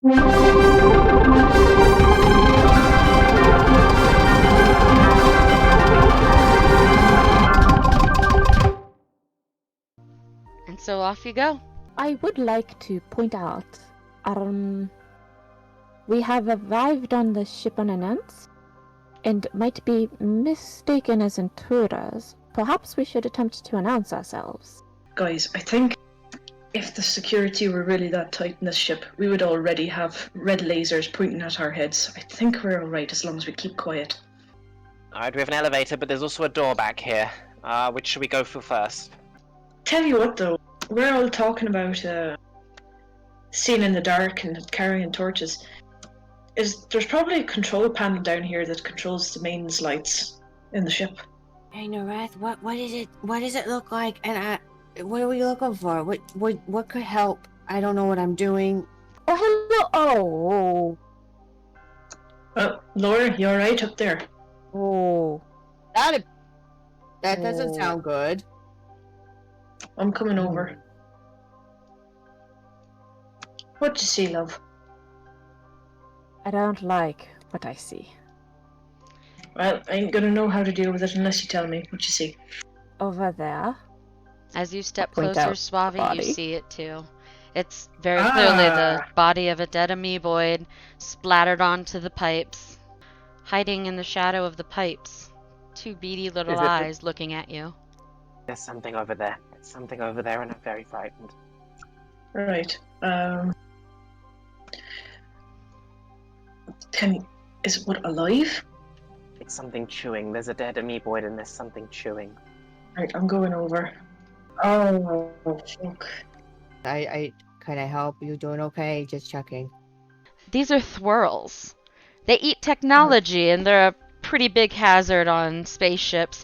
And so off you go. I would like to point out, we have arrived on the ship unannounced, and might be mistaken as intruders. Perhaps we should attempt to announce ourselves. Guys, I think if the security were really that tight in this ship, we would already have red lasers pointing at our heads. I think we're alright as long as we keep quiet. Alright, we have an elevator, but there's also a door back here. Which should we go for first? Tell you what though, we're all talking about seeing in the dark and carrying torches. There's probably a control panel down here that controls the mains lights in the ship. Hey Nareth, what is it? What does it look like? And what are we looking for? What could help? I don't know what I'm doing. Oh, hello! Oh, Laura, you alright up there? Oh. That doesn't sound good. I'm coming over. What'd you see, love? I don't like what I see. Well, I ain't gonna know how to deal with it unless you tell me what you see. Over there. As you step Point closer, out Suave, you body. see it too. It's very clearly the body of a dead Ameboid splattered onto the pipes, hiding in the shadow of the pipes. Two beady little eyes looking at you. There's something over there. There's something over there, and I'm very frightened. Right. Is it what, alive? It's something chewing. There's a dead Ameboid and there's something chewing. Right, I'm going over. Oh, fuck. Can I help? You doing okay? Just checking. These are thwirls. They eat technology, and they're a pretty big hazard on spaceships.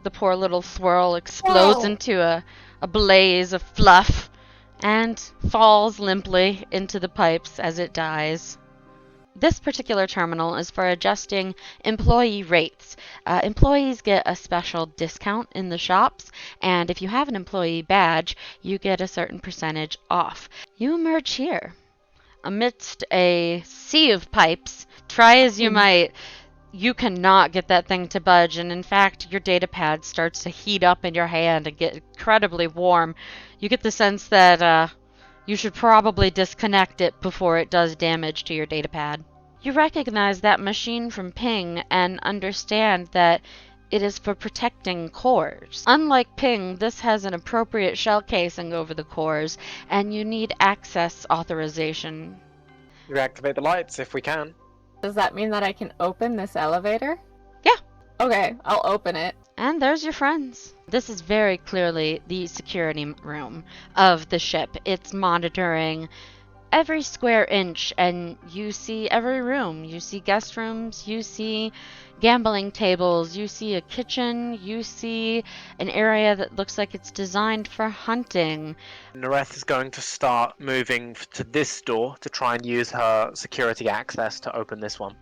The poor little swirl explodes into a blaze of fluff and falls limply into the pipes as it dies. This particular terminal is for adjusting employee rates. Employees get a special discount in the shops, and if you have an employee badge, you get a certain percentage off. You emerge here. Amidst a sea of pipes, try as you might, you cannot get that thing to budge, and in fact, your data pad starts to heat up in your hand and get incredibly warm. You get the sense that you should probably disconnect it before it does damage to your data pad. You recognize that machine from Ping and understand that it is for protecting cores. Unlike Ping, this has an appropriate shell casing over the cores, and you need access authorization. Reactivate the lights if we can. Does that mean that I can open this elevator? Yeah. Okay, I'll open it. And there's your friends. This is very clearly the security room of the ship. It's monitoring every square inch, and you see every room. You see guest rooms, you see gambling tables, you see a kitchen, you see an area that looks like it's designed for hunting. Nareth is going to start moving to this door to try and use her security access to open this one.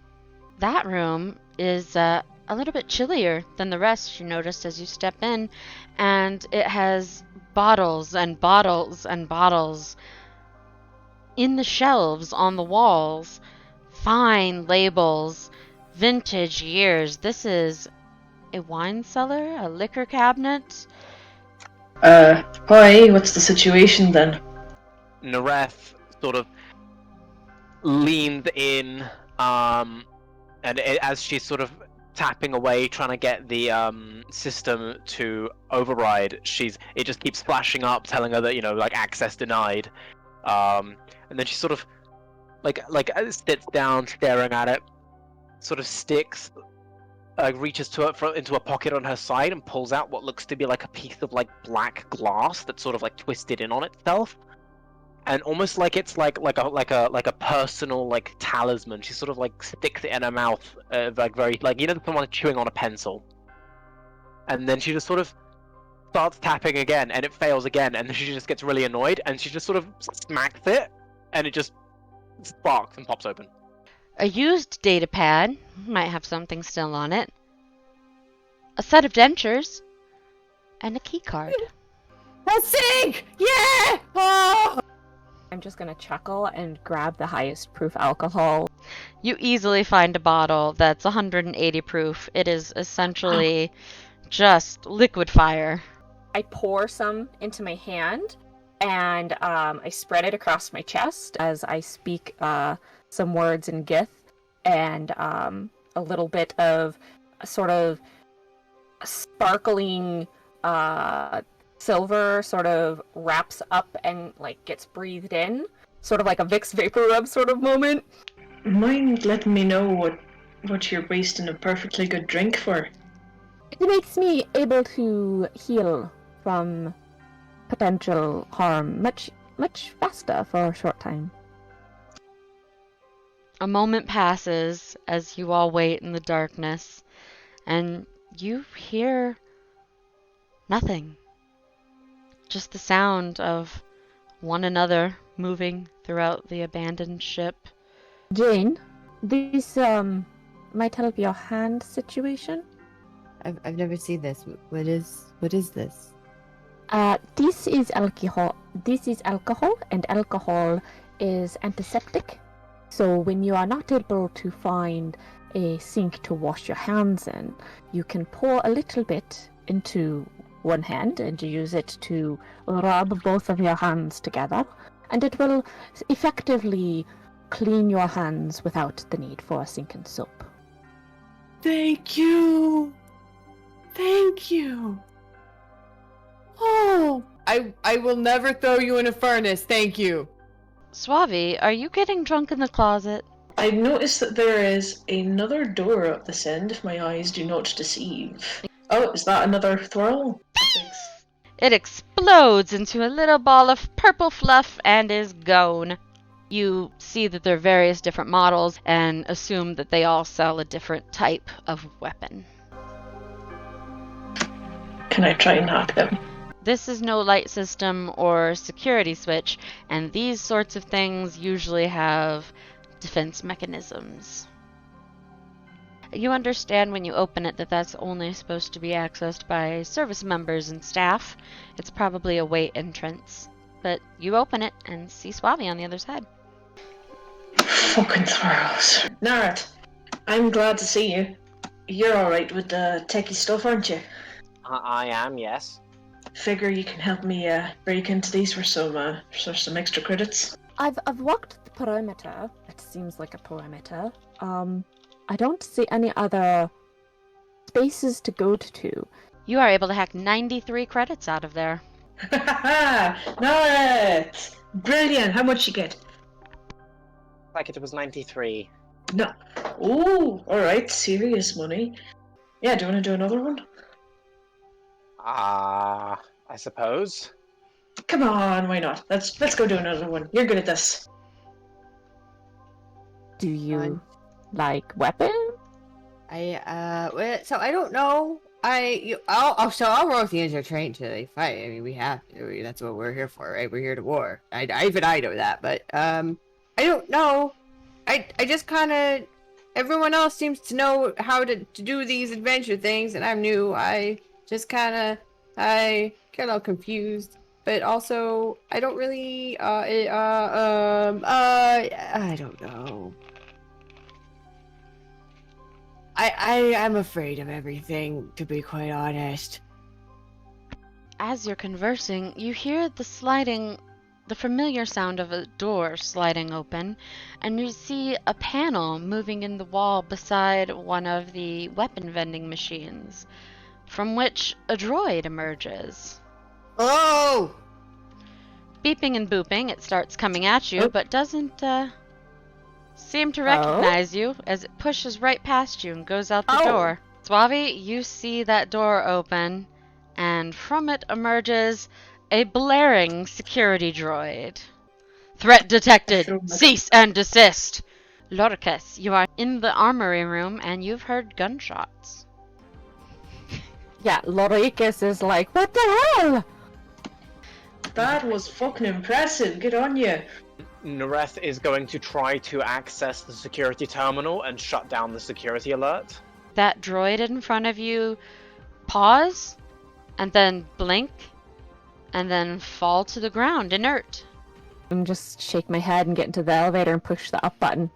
That room is a little bit chillier than the rest, you noticed as you step in, and it has bottles and bottles and bottles in the shelves on the walls. Fine labels, vintage years. This is a wine cellar, a liquor cabinet. Hi, what's the situation then? Nareth sort of leaned in, as she's sort of tapping away, trying to get the system to override. It just keeps flashing up, telling her that like access denied. And then she sort of like sits down, staring at it. Sort of sticks, reaches to it into a pocket on her side and pulls out what looks to be like a piece of like black glass that's sort of like twisted in on itself. And almost like it's like a personal like talisman. She sort of like sticks it in her mouth, like very like someone chewing on a pencil. And then she just sort of starts tapping again, and it fails again, and then she just gets really annoyed, and she just sort of smacks it, and it just sparks and pops open. A used data pad, might have something still on it. A set of dentures, and a key card. A sink! Yeah! Oh! I'm just gonna chuckle and grab the highest proof alcohol. You easily find a bottle that's 180 proof. It is essentially just liquid fire. I pour some into my hand, and I spread it across my chest as I speak some words in Gith, and a little bit of a sort of sparkling silver sort of wraps up and like gets breathed in, sort of like a Vicks Vapor Rub sort of moment. Mind letting me know what you're wasting a perfectly good drink for? It makes me able to heal from potential harm much faster for a short time. A moment passes as you all wait in the darkness, and you hear nothing. Just the sound of one another moving throughout the abandoned ship. Jane, this might help your hand situation. I've never seen this. What is this? This is alcohol. This is alcohol, and alcohol is antiseptic. So when you are not able to find a sink to wash your hands in, you can pour a little bit into one hand and use it to rub both of your hands together, and it will effectively clean your hands without the need for a sink and soap. Thank you. Thank you. Oh, I will never throw you in a furnace. Thank you. Suave, are you getting drunk in the closet? I noticed that there is another door up this end, if my eyes do not deceive. Oh, is that another thwirl? It explodes into a little ball of purple fluff and is gone. You see that there are various different models and assume that they all sell a different type of weapon. Can I try and hack them? This is no light system or security switch, and these sorts of things usually have defense mechanisms. You understand when you open it that that's only supposed to be accessed by service members and staff. It's probably a way entrance. But you open it and see Suave on the other side. Fucking thwirls. Narat, I'm glad to see you. You're alright with the techie stuff, aren't you? I am, yes. Figure you can help me break into these for some extra credits. I've walked the perimeter. It seems like a perimeter. I don't see any other spaces to go to. You are able to hack 93 credits out of there. Ha ha ha! Narat! Brilliant! How much you get? Like it was 93. No. Ooh, alright, serious money. Yeah, do you want to do another one? I suppose. Come on, why not? Let's go do another one. You're good at this. Do you like weapons? So I don't know. I'll roll with the engine train to they fight. I mean, we have to. That's what we're here for, right? We're here to war. I know that, but I don't know. I just kind of. Everyone else seems to know how to do these adventure things, and I'm new. I just I get a little confused, but also I don't really. I don't know. I'm afraid of everything, to be quite honest. As you're conversing, you hear the familiar sound of a door sliding open, and you see a panel moving in the wall beside one of the weapon vending machines, from which a droid emerges. Oh! Beeping and booping, it starts coming at you, but doesn't seem to recognize you as it pushes right past you and goes out the door. Suave, you see that door open, and from it emerges a blaring security droid. Threat detected! Cease and desist! Lorcas, you are in the armory room and you've heard gunshots. Yeah, Loricus is like, what the hell? That was fucking impressive. Good on you. Nareth is going to try to access the security terminal and shut down the security alert. That droid in front of you pause, and then blink, and then fall to the ground inert. and just shake my head and get into the elevator and push the up button.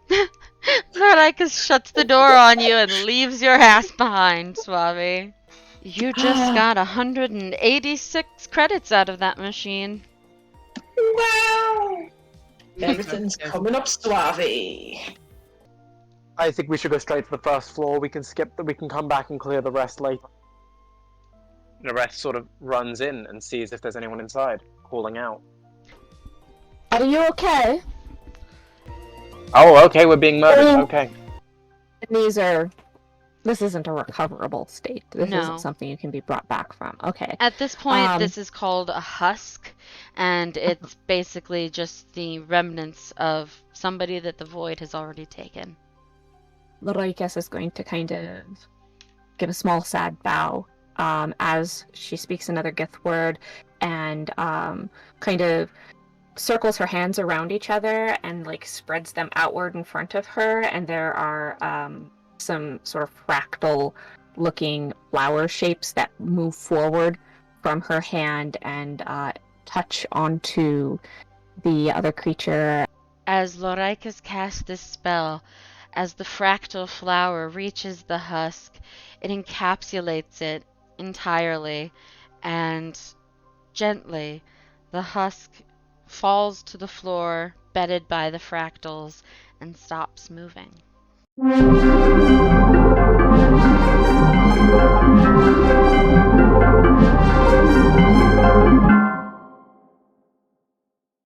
Loricus shuts the door on you and leaves your ass behind, Suave. You just got 186 credits out of that machine. Wow! Everything's coming up suave. I think we should go straight to the first floor. We can come back and clear the rest later. The rest sort of runs in and sees if there's anyone inside, calling out. Are you okay? Oh, okay, we're being murdered. Okay. This isn't a recoverable state. This No. isn't something you can be brought back from. Okay. At this point, this is called a husk, and it's basically just the remnants of somebody that the void has already taken. Loricus is going to kind of give a small sad bow as she speaks another Gith word and kind of circles her hands around each other and like spreads them outward in front of her, and there are some sort of fractal looking flower shapes that move forward from her hand and touch onto the other creature. As Loricus casts this spell, as the fractal flower reaches the husk, it encapsulates it entirely, and gently the husk falls to the floor, bedded by the fractals, and stops moving.